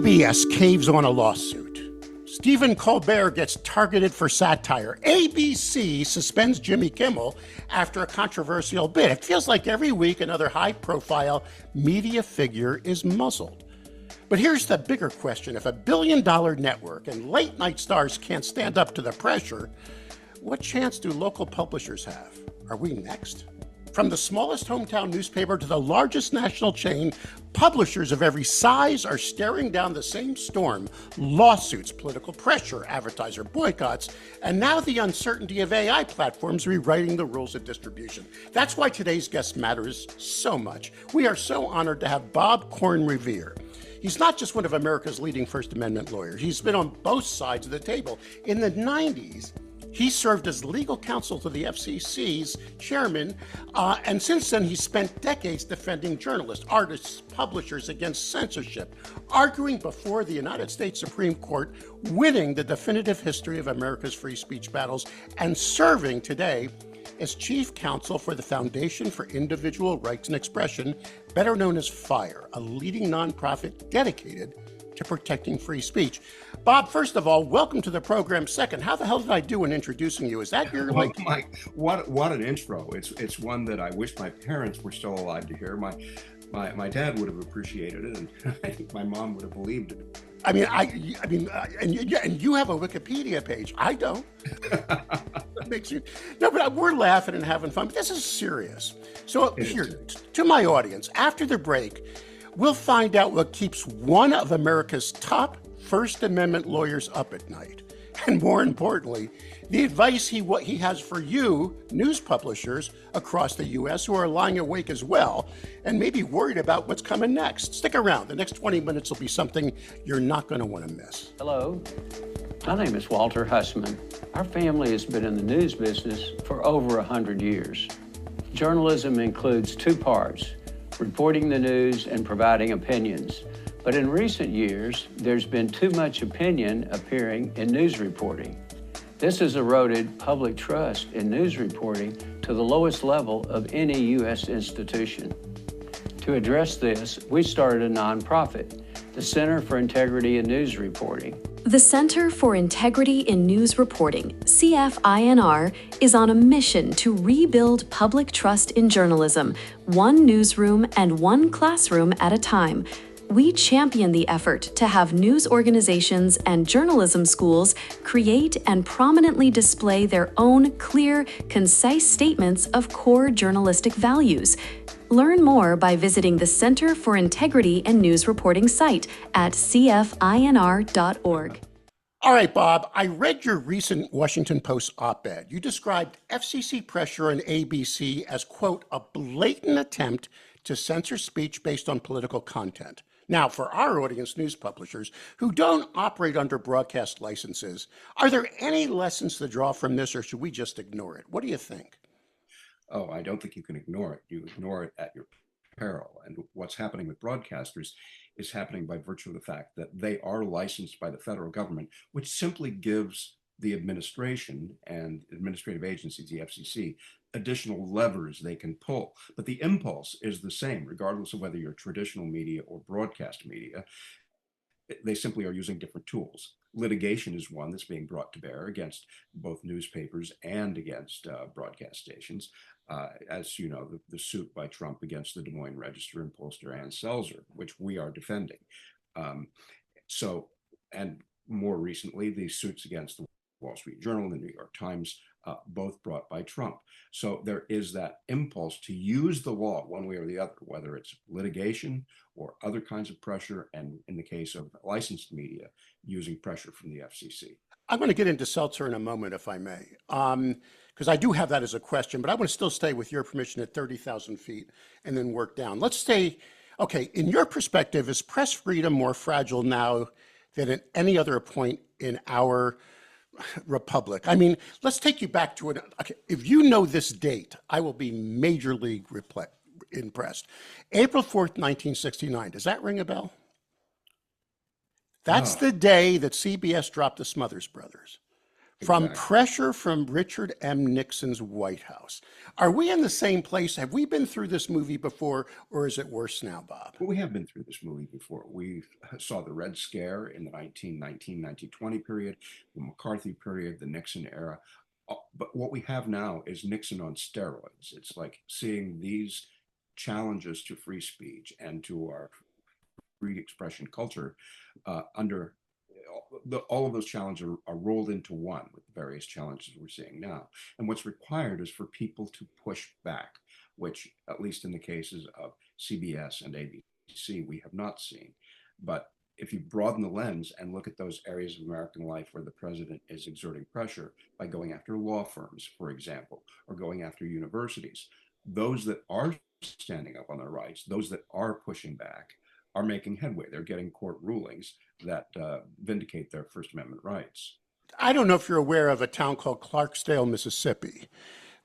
CBS caves on a lawsuit. Stephen Colbert gets targeted for satire. ABC suspends Jimmy Kimmel after a controversial bid. It feels like every week another high-profile media figure is muzzled. But here's the bigger question. If a billion-dollar network and late-night stars can't stand up to the pressure, what chance do local publishers have? Are we next? From the smallest hometown newspaper to the largest national chain, publishers of every size are staring down the same storm: lawsuits, political pressure, advertiser boycotts, and now the uncertainty of AI platforms rewriting the rules of distribution. That's why today's guest matters so much. We are so honored to have Bob Corn-Revere. He's not just one of America's leading First Amendment lawyers. He's been on both sides of the table. In the 90s, he served as legal counsel to the FCC's chairman, and since then he's spent decades defending journalists, artists, publishers against censorship, arguing before the United States Supreme Court, winning the definitive history of America's free speech battles, and serving today as chief counsel for the Foundation for Individual Rights and Expression, better known as FIRE, a leading nonprofit dedicated to protecting free speech. Bob, first of all, welcome to the program. Second, how the hell did I do in introducing you? Is that your well, Mike, what an intro. It's one that I wish my parents were still alive to hear. My dad would have appreciated it, and I think my mom would have believed it. I mean, and you have a Wikipedia page. I don't. That makes you no, but we're laughing and having fun. But this is serious. So here, to my audience, after the break, we'll find out what keeps one of America's top First Amendment lawyers up at night. And more importantly, the advice he has for you, news publishers across the U.S. who are lying awake as well, and maybe worried about what's coming next. Stick around. The next 20 minutes will be something you're not going to want to miss. Hello, my name is Walter Hussman. Our family has been in the news business for over 100 years. Journalism includes two parts: reporting the news and providing opinions. But in recent years, there's been too much opinion appearing in news reporting. This has eroded public trust in news reporting to the lowest level of any U.S. institution. To address this, we started a nonprofit, the Center for Integrity in News Reporting. The Center for Integrity in News Reporting, CFINR, is on a mission to rebuild public trust in journalism, one newsroom and one classroom at a time. We champion the effort to have news organizations and journalism schools create and prominently display their own clear, concise statements of core journalistic values. Learn more by visiting the Center for Integrity and News Reporting site at cfinr.org. All right, Bob, I read your recent Washington Post op-ed. You described FCC pressure on ABC as, quote, a blatant attempt to censor speech based on political content. Now, for our audience, news publishers who don't operate under broadcast licenses, are there any lessons to draw from this, or should we just ignore it? What do you think? Oh, I don't think you can ignore it. You ignore it at your peril. And what's happening with broadcasters is happening by virtue of the fact that they are licensed by the federal government, which simply gives the administration and administrative agencies, the FCC, additional levers they can pull. But the impulse is the same, regardless of whether you're traditional media or broadcast media. They simply are using different tools. Litigation is one that's being brought to bear against both newspapers and against broadcast stations. As you know, the suit by Trump against the Des Moines Register and pollster Ann Selzer, which we are defending. And more recently, the suits against the Wall Street Journal and the New York Times, both brought by Trump. So there is that impulse to use the law one way or the other, whether it's litigation or other kinds of pressure, and in the case of licensed media, using pressure from the FCC. I'm going to get into Seltzer in a moment, if I may, because I do have that as a question, but I want to still stay, with your permission, at 30,000 feet and then work down. Let's stay, okay, in your perspective, is press freedom more fragile now than at any other point in our republic? I mean, let's take you back to it. Okay, if you know this date, I will be majorly impressed. April 4th, 1969. Does that ring a bell? That's the day that CBS dropped the Smothers Brothers. From Exactly. pressure from Richard M. Nixon's White House. Are we in the same place? Have we been through this movie before, or is it worse now, Bob? But we have been through this movie before. We saw the Red Scare in the 1919-1920 period, the McCarthy period, the Nixon era. But what we have now is Nixon on steroids. It's like seeing these challenges to free speech and to our free expression culture under all of those challenges are rolled into one with the various challenges we're seeing now. And what's required is for people to push back, which, at least in the cases of CBS and ABC, we have not seen. But if you broaden the lens and look at those areas of American life where the president is exerting pressure by going after law firms, for example, or going after universities, those that are standing up on their rights, those that are pushing back, are making headway. They're getting court rulings that vindicate their First Amendment rights. I don't know if you're aware of a town called Clarksdale, Mississippi,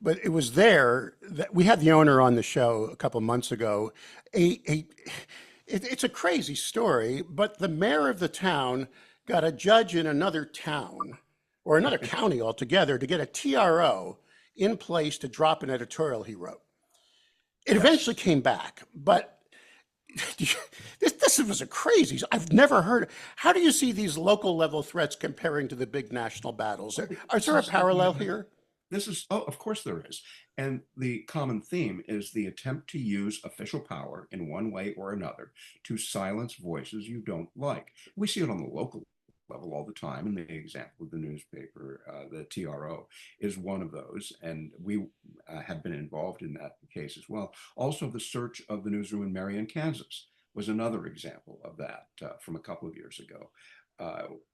but it was there that we had the owner on the show a couple months ago. It's a crazy story, but the mayor of the town got a judge in another town or another county altogether to get a TRO in place to drop an editorial he wrote. It eventually came back, but this was a crazy. I've never heard. How do you see these local level threats comparing to the big national battles? Is there a parallel here? Of course there is. And the common theme is the attempt to use official power in one way or another to silence voices you don't like. We see it on the local level all the time. And the example of the newspaper, the TRO, is one of those. And we have been involved in that case as well. Also, the search of the newsroom in Marion, Kansas was another example of that from a couple of years ago.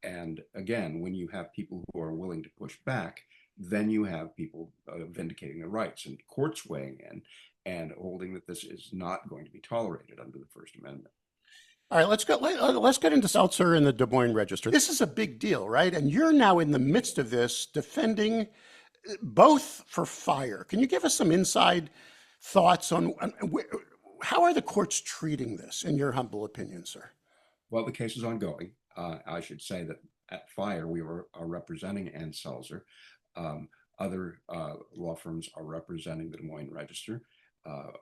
And again, when you have people who are willing to push back, then you have people vindicating their rights and courts weighing in and holding that this is not going to be tolerated under the First Amendment. All right, let's get into Seltzer and the Des Moines Register. This is a big deal, right? And you're now in the midst of this, defending both for fire. Can you give us some inside thoughts on how are the courts treating this, in your humble opinion, sir? Well, the case is ongoing. I should say that at Fire, we are representing Ann Seltzer. Other law firms are representing the Des Moines Register.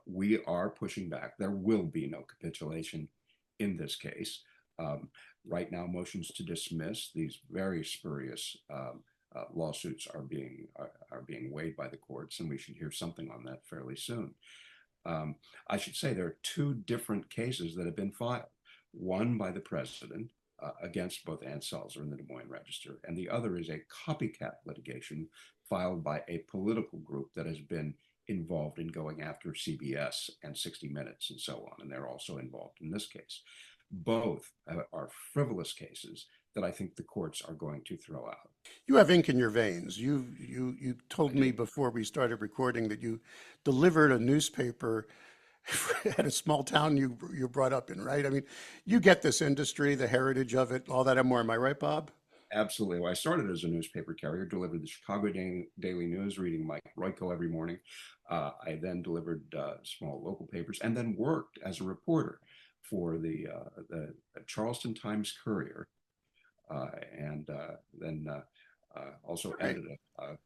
We are pushing back. There will be no capitulation in this case. Right now, motions to dismiss these very spurious lawsuits are being weighed by the courts, and we should hear something on that fairly soon. I should say there are two different cases that have been filed. One by the president against both Ann Seltzer and the Des Moines Register, and the other is a copycat litigation filed by a political group that has been involved in going after CBS and 60 Minutes and so on, and they're also involved in this case. Both are frivolous cases that I think the courts are going to throw out. You have ink in your veins. You told me before we started recording that you delivered a newspaper at a small town you brought up in, right? I mean, you get this industry, the heritage of it, all that and more. Am I right, Bob? Absolutely. Well, I started as a newspaper carrier, delivered the Chicago Daily News, reading Mike Royko every morning. I then delivered small local papers and then worked as a reporter for the Charleston Times Courier, and then also edited a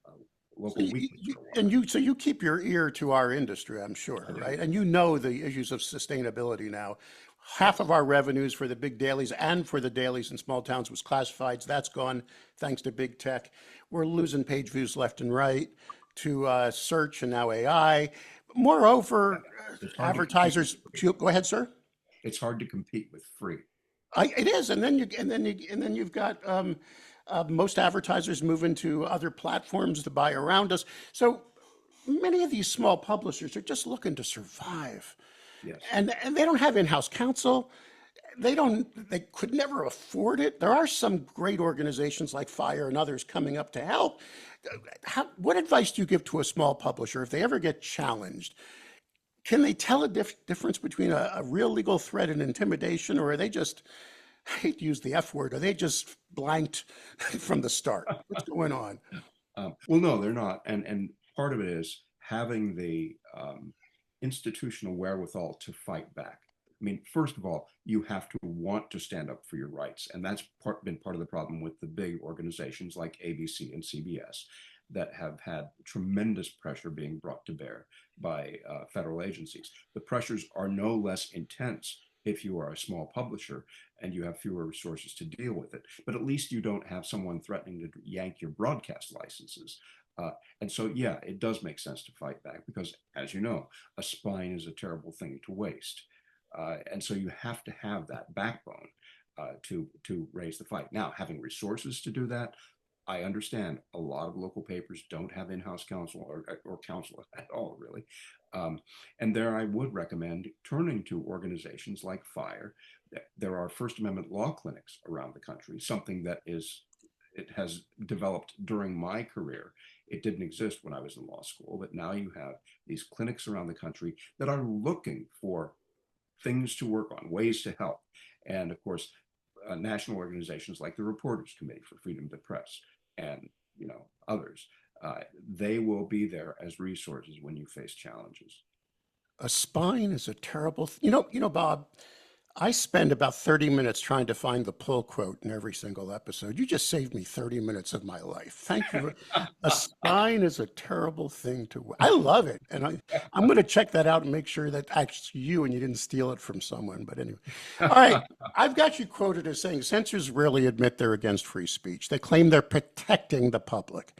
local weekly. So you keep your ear to our industry, I'm sure, right? And you know the issues of sustainability now. Half of our revenues for the big dailies and for the dailies in small towns was classifieds. That's gone thanks to big tech. We're losing page views left and right to search and now AI. Moreover, advertisers. Go ahead, sir. It's hard to compete with free. It is, and then you've got most advertisers moving to other platforms to buy around us. So many of these small publishers are just looking to survive. Yes. And they don't have in-house counsel. They could never afford it. There are some great organizations like Fire and others coming up to help. What advice do you give to a small publisher if they ever get challenged? Can they tell a difference between a real legal threat and intimidation, or are they just, I hate to use the F word, are they just blanked from the start? What's going on? Well, no, they're not. And part of it is having the institutional wherewithal to fight back. I mean, first of all, you have to want to stand up for your rights. And that's been part of the problem with the big organizations like ABC and CBS that have had tremendous pressure being brought to bear by federal agencies. The pressures are no less intense if you are a small publisher and you have fewer resources to deal with it. But at least you don't have someone threatening to yank your broadcast licenses. And so, yeah, it does make sense to fight back because, as you know, a spine is a terrible thing to waste. And so you have to have that backbone to raise the fight. Now, having resources to do that, I understand a lot of local papers don't have in-house counsel or counsel at all, really. And there I would recommend turning to organizations like FIRE. There are First Amendment law clinics around the country, something that it has developed during my career. It didn't exist when I was in law school, but now you have these clinics around the country that are looking for things to work on, ways to help. And of course, national organizations like the Reporters Committee for Freedom of the Press and others, they will be there as resources when you face challenges. A spine is a terrible Bob, I spend about 30 minutes trying to find the pull quote in every single episode. You just saved me 30 minutes of my life. Thank you. A spine is a terrible thing to. I love it. And I'm going to check that out and make sure that actually you and you didn't steal it from someone. But anyway. All right. I've got you quoted as saying censors rarely admit they're against free speech. They claim they're protecting the public.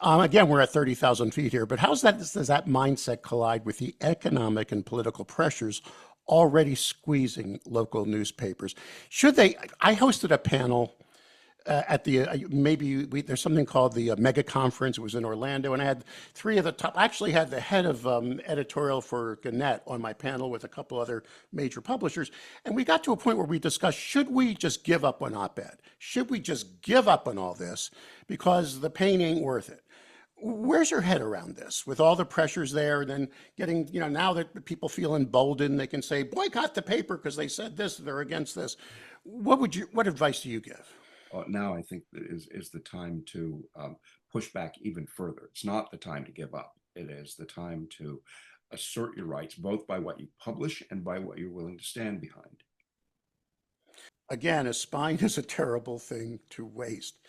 Again, we're at 30,000 feet here, but does that mindset collide with the economic and political pressures already squeezing local newspapers? Should they? I hosted a panel at the there's something called the mega conference. It was in Orlando, and I had three of the top. I actually had the head of editorial for Gannett on my panel with a couple other major publishers, and we got to a point where we discussed: should we just give up on op-ed? Should we just give up on all this because the pain ain't worth it? Where's your head around this with all the pressures there, and then getting, now that people feel emboldened, they can say boycott the paper because they said this, they're against this. What advice do you give? Now I think that is the time to push back even further. It's not the time to give up. It is the time to assert your rights, both by what you publish and by what you're willing to stand behind. Again, a spine is a terrible thing to waste.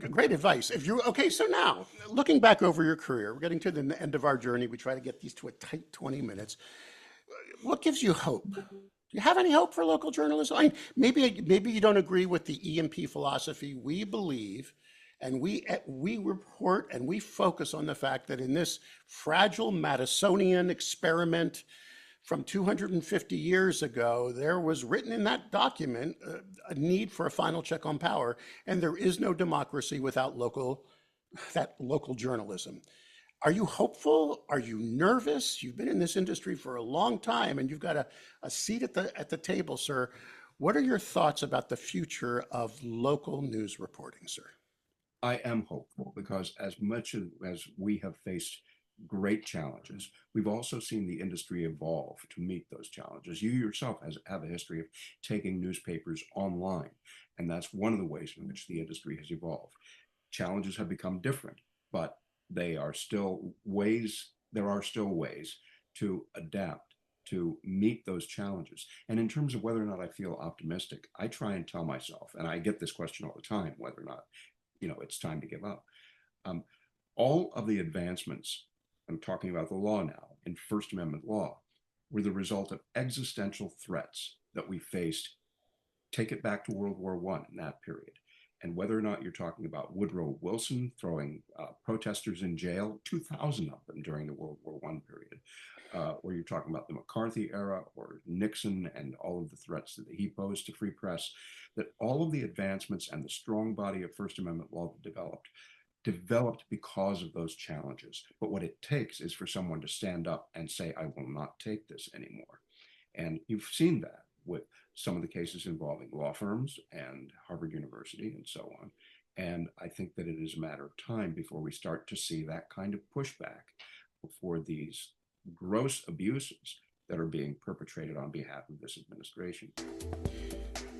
Great advice. Okay, so now looking back over your career, we're getting to the end of our journey. We try to get these to a tight 20 minutes. What gives you hope? Do you have any hope for local journalism? Maybe you don't agree with the EMP philosophy. We believe, and we report and we focus on the fact that in this fragile Madisonian experiment from 250 years ago, there was written in that document a need for a final check on power, and there is no democracy without local journalism. Are you hopeful? Are you nervous? You've been in this industry for a long time, and you've got a seat at the table, sir. What are your thoughts about the future of local news reporting, sir? I am hopeful because as much as we have faced great challenges, we've also seen the industry evolve to meet those challenges. You yourself have a history of taking newspapers online, and that's one of the ways in which the industry has evolved. Challenges have become different, but there are still ways to adapt to meet those challenges. And in terms of whether or not I feel optimistic, I try and tell myself, and I get this question all the time, whether or not it's time to give up. All of the advancements, I'm talking about the law now, in First Amendment law, were the result of existential threats that we faced. Take it back to World War I in that period. And whether or not you're talking about Woodrow Wilson throwing protesters in jail, 2,000 of them during the World War I period, or you're talking about the McCarthy era or Nixon and all of the threats that he posed to free press, that all of the advancements and the strong body of First Amendment law that developed because of those challenges. But what it takes is for someone to stand up and say, I will not take this anymore. And you've seen that with some of the cases involving law firms and Harvard University and so on. And I think that it is a matter of time before we start to see that kind of pushback for these gross abuses that are being perpetrated on behalf of this administration.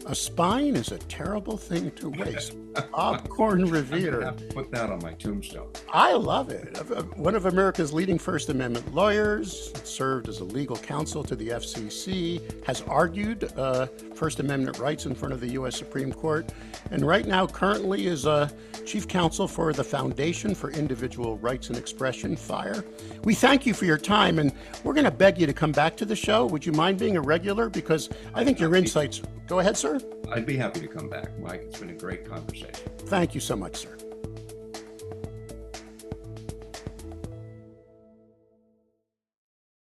A spine is a terrible thing to waste. Bob I'm Corn-Revere. gonna have to put that on my tombstone. I love it. One of America's leading First Amendment lawyers, served as a legal counsel to the FCC, has argued First Amendment rights in front of the U.S. Supreme Court, and right now currently is chief counsel for the Foundation for Individual Rights and Expression, FIRE. We thank you for your time, and we're going to beg you to come back to the show. Would you mind being a regular? Because I think your insights... Go ahead, sir. I'd be happy to come back, Mike. It's been a great conversation. Thank you so much, sir.